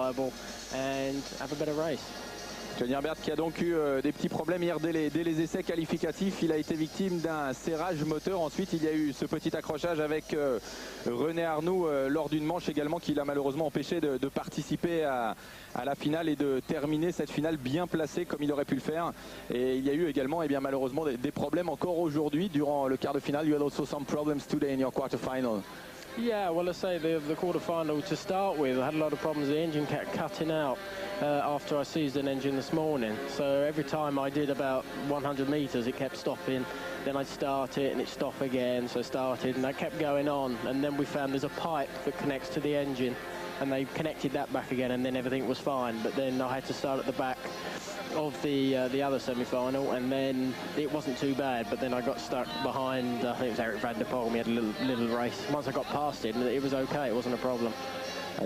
and have a better race. Johnny Herbert qui a donc eu des petits problèmes hier dès les essais qualificatifs. Il a été victime d'un serrage moteur. Ensuite, il y a eu ce petit accrochage avec René Arnoux lors d'une manche également qui l'a malheureusement empêché de participer à la finale et de terminer cette finale bien placée comme il aurait pu le faire. Et il y a eu également malheureusement des problèmes encore aujourd'hui durant le quart de finale. You had also some problems today in your quarter final. Yeah, well, let's say the quarter-final to start with, I had a lot of problems. The engine kept cutting out after I seized an engine this morning. So every time I did about 100 metres, it kept stopping. Then I'd start it and it'd stop again, so I started, and that kept going on. And then we found there's a pipe that connects to the engine, and they connected that back again, and then everything was fine. But then I had to start at the back of the other semi-final, and then it wasn't too bad, but then I got stuck behind, I think it was Eric Van der Poel. We had a little race. Once I got past it, it was okay, it wasn't a problem.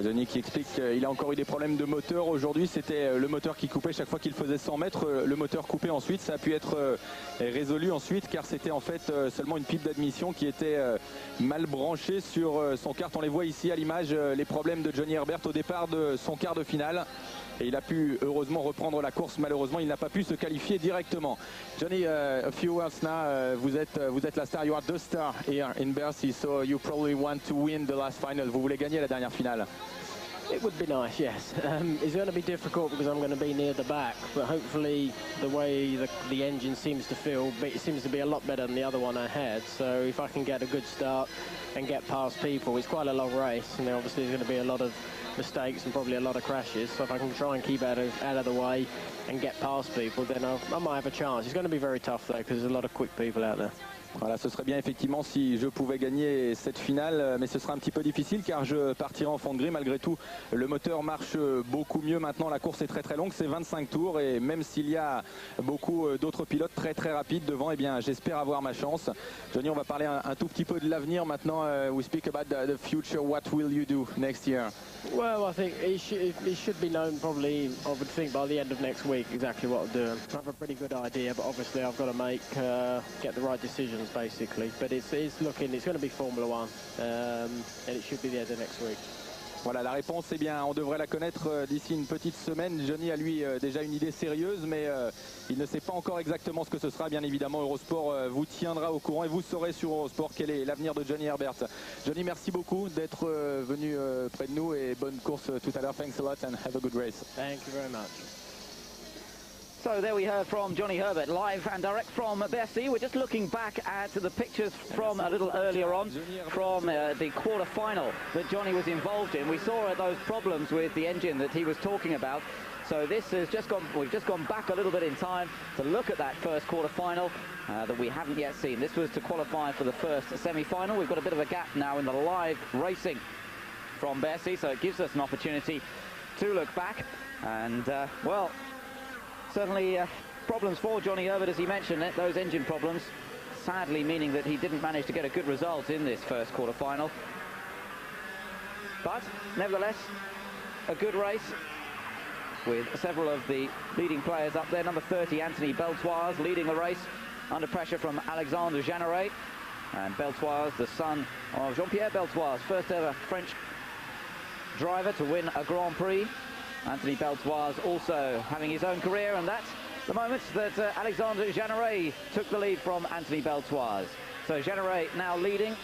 Johnny qui explique qu'il a encore eu des problèmes de moteur aujourd'hui. C'était le moteur qui coupait chaque fois qu'il faisait 100 mètres. Le moteur coupait ensuite. Ça a pu être résolu ensuite car c'était en fait seulement une pipe d'admission qui était mal branchée sur son kart. On les voit ici à l'image, les problèmes de Johnny Herbert au départ de son quart de finale. Et il a pu heureusement reprendre la course. Malheureusement, il n'a pas pu se qualifier directement. Johnny, a few words now. Vous êtes la star. You are the star here in Bercy. So you probably want to win the last final. Vous voulez gagner la dernière finale. It would be nice, yes. It's going to be difficult because I'm going to be near the back, but hopefully the way the engine seems to feel, it seems to be a lot better than the other one I had. So if I can get a good start and get past people, it's quite a long race, and obviously there's going to be a lot of mistakes and probably a lot of crashes. So if I can try and keep out of the way and get past people, then I might have a chance. It's going to be very tough though because there's a lot of quick people out there. Voilà, ce serait bien effectivement si je pouvais gagner cette finale, mais ce sera un petit peu difficile car je partirai en fond de grille. Malgré tout, le moteur marche beaucoup mieux maintenant. La course est très longue, c'est 25 tours et même s'il y a beaucoup d'autres pilotes très rapides devant, eh bien j'espère avoir ma chance. Johnny, on va parler un tout petit peu de l'avenir maintenant. We speak about the future. What will you do next year? Well, I think it should be known probably, I would think, by the end of next week exactly what I'm doing. I have a pretty good idea, but obviously I've got to get the right decisions basically. But it's going to be Formula One, and it should be the end of next week. Voilà, la réponse, eh bien, on devrait la connaître d'ici une petite semaine. Johnny a lui déjà une idée sérieuse, mais il ne sait pas encore exactement ce que ce sera. Bien évidemment, Eurosport vous tiendra au courant et vous saurez sur Eurosport quel est l'avenir de Johnny Herbert. Johnny, merci beaucoup d'être venu près de nous et bonne course tout à l'heure. Thanks a lot and have a good race. Thank you very much. So there we heard from Johnny Herbert, live and direct from Bercy. We're just looking back at the pictures from a little earlier on, from the quarter-final that Johnny was involved in. We saw those problems with the engine that he was talking about. So this has we've just gone back a little bit in time to look at that first quarter-final that we haven't yet seen. This was to qualify for the first semi-final. We've got a bit of a gap now in the live racing from Bercy, so it gives us an opportunity to look back. And, well, certainly problems for Johnny Herbert, as he mentioned it, those engine problems, sadly meaning that he didn't manage to get a good result in this first quarter-final. But, nevertheless, a good race with several of the leading players up there. Number 30, Anthony Beltoise, leading the race under pressure from Alexandre Jeanneret. And Beltoise, the son of Jean-Pierre Beltoise, first ever French driver to win a Grand Prix. Anthony Beltoise also having his own career, and that's the moment that Alexandre Jeanneret took the lead from Anthony Beltoise. So Jeanneret now leading.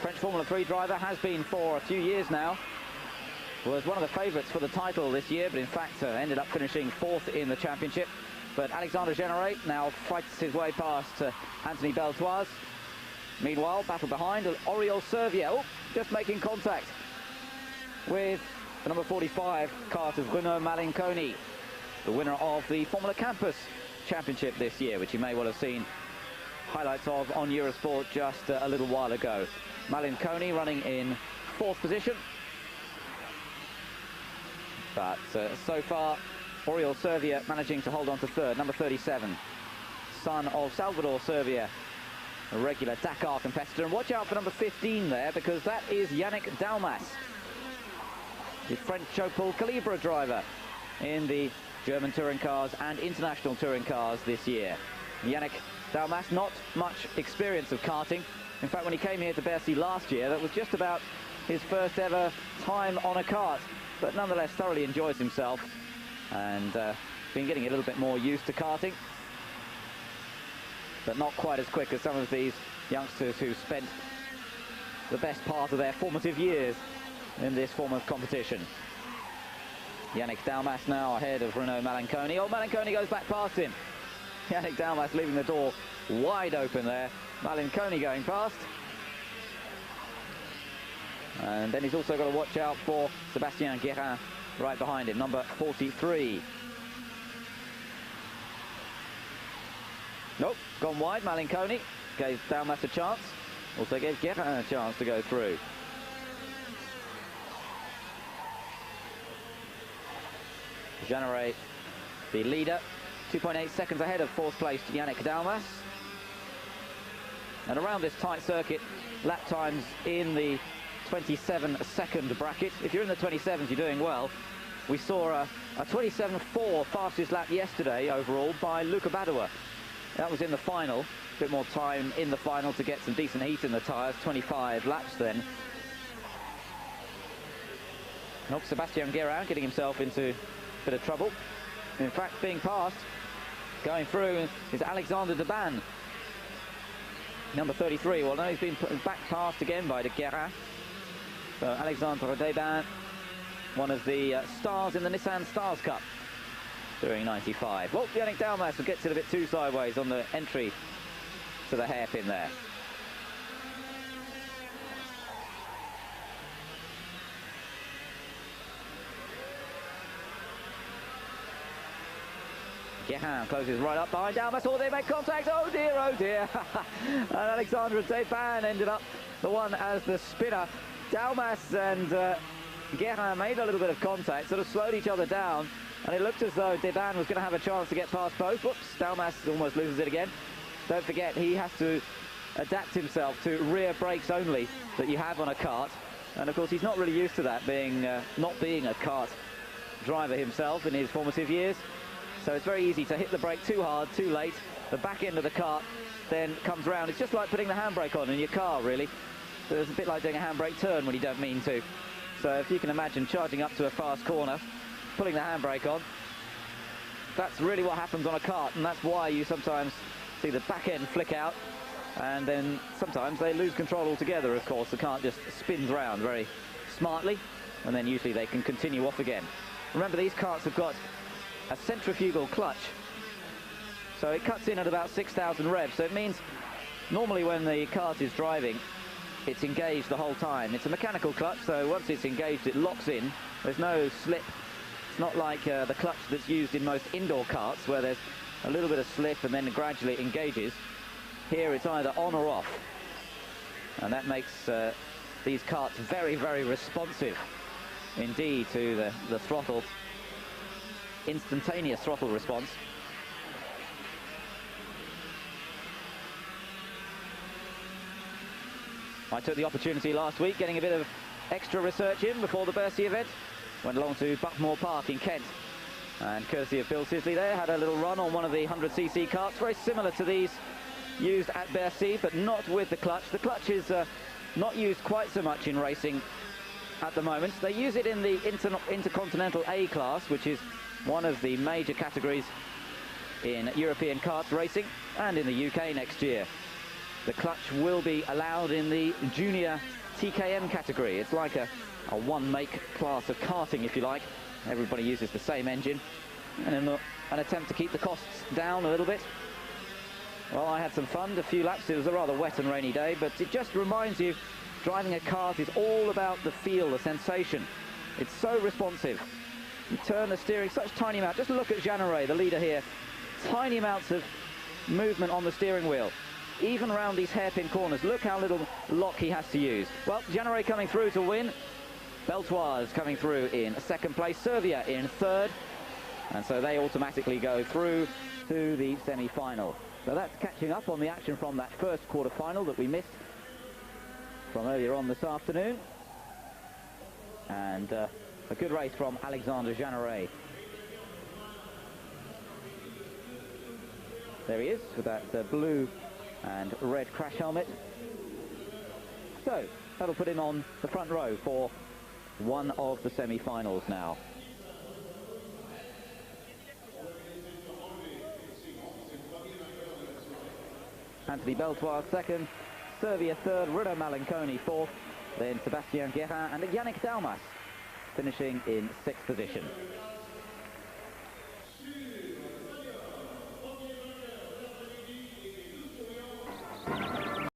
French Formula 3 driver, has been for a few years now. Was one of the favourites for the title this year, but in fact ended up finishing fourth in the championship. But Alexandre Jeanneret now fights his way past Anthony Beltoise. Meanwhile, battle behind, Oriol Servier, just making contact with the number 45 kart of Bruno Malinconi, the winner of the Formula Campus Championship this year, which you may well have seen highlights of on Eurosport just a little while ago. Malinconi running in fourth position. But so far, Oriol Servier managing to hold on to third, number 37. Son of Salvador Servier, a regular Dakar competitor. And watch out for number 15 there, because that is Yannick Dalmas, the French Opel Calibra driver in the German touring cars and international touring cars this year. Yannick Dalmas, not much experience of karting. In fact, when he came here to Bercy last year, that was just about his first ever time on a kart. but nonetheless thoroughly enjoys himself, and been getting a little bit more used to karting, but not quite as quick as some of these youngsters who spent the best part of their formative years in this form of competition. Yannick Dalmas now ahead of Renault Malanconi. Oh, Malanconi goes back past him. Yannick Dalmas leaving the door wide open there. Malanconi going past. And then he's also got to watch out for Sébastien Guérin right behind him, number 43. Nope, gone wide. Malanconi gave Dalmas a chance. Also gave Guérin a chance to go through. Jeanneret, the leader, 2.8 seconds ahead of fourth place Yannick Dalmas. And around this tight circuit, lap times in the 27-second bracket. If you're in the 27s, you're doing well. We saw a 27.4 fastest lap yesterday overall by Luca Badoer. That was in the final. A bit more time in the final to get some decent heat in the tyres. 25 laps then. Nope, Sébastien Guérin getting himself into a bit of trouble. In fact, being passed, going through, is Alexander Deban, number 33. Well, now he's been back passed again by Guérin. So Alexandre Deban, one of the stars in the Nissan Stars Cup during 95. Well, Yannick Dalmas gets it a bit too sideways on the entry to the hairpin there. Guérin closes right up behind Dalmas. Oh, they make contact. Oh dear, oh dear. And Alexandre Deban ended up the one as the spinner. Dalmas and Guérin made a little bit of contact, sort of slowed each other down, and it looked as though Deban was going to have a chance to get past both. Whoops, Dalmas almost loses it again. Don't forget, he has to adapt himself to rear brakes only that you have on a kart, and of course he's not really used to that, being not being a kart driver himself in his formative years. So it's very easy to hit the brake too hard, too late. The back end of the kart then comes round. It's just like putting the handbrake on in your car, really. So it's a bit like doing a handbrake turn when you don't mean to. So if you can imagine charging up to a fast corner, pulling the handbrake on, that's really what happens on a kart, and that's why you sometimes see the back end flick out, and then sometimes they lose control altogether. Of course, the kart just spins around very smartly, and then usually they can continue off again. Remember, these karts have got a centrifugal clutch, so it cuts in at about 6,000 revs. So it means normally when the kart is driving, it's engaged the whole time. It's a mechanical clutch, so once it's engaged, it locks in. There's no slip. It's not like the clutch that's used in most indoor karts, where there's a little bit of slip and then gradually it engages. Here it's either on or off, and that makes these karts very, very responsive indeed to the throttle. Instantaneous throttle response. I took the opportunity last week, getting a bit of extra research in before the Bercy event. Went along to Buckmore Park in Kent, and courtesy of Bill Sisley there, had a little run on one of the 100cc karts, very similar to these used at Bercy, but not with the clutch. The clutch is not used quite so much in racing at the moment. They use it in the Intercontinental A class, which is one of the major categories in European karts racing, and in the UK next year. The clutch will be allowed in the junior TKM category. It's like a one-make class of karting, if you like. Everybody uses the same engine, and in an attempt to keep the costs down a little bit. Well, I had some fun, a few laps. It was a rather wet and rainy day, but it just reminds you, driving a kart is all about the feel, the sensation. It's so responsive. You turn the steering such tiny amount. Just look at Jeanneret, the leader here. Tiny amounts of movement on the steering wheel. Even around these hairpin corners, look how little lock he has to use. Well, Jeanneret coming through to win. Beltoise coming through in second place. Servia in third. And so they automatically go through to the semi-final. So that's catching up on the action from that first quarter-final that we missed from earlier on this afternoon. And a good race from Alexandre Jeanneret. There he is with that blue and red crash helmet. So that'll put him on the front row for one of the semi-finals now. Anthony Beltoise second, Servia third, Renaud Malenconi fourth, then Sébastien Guérin and Yannick Dalmas finishing in sixth position.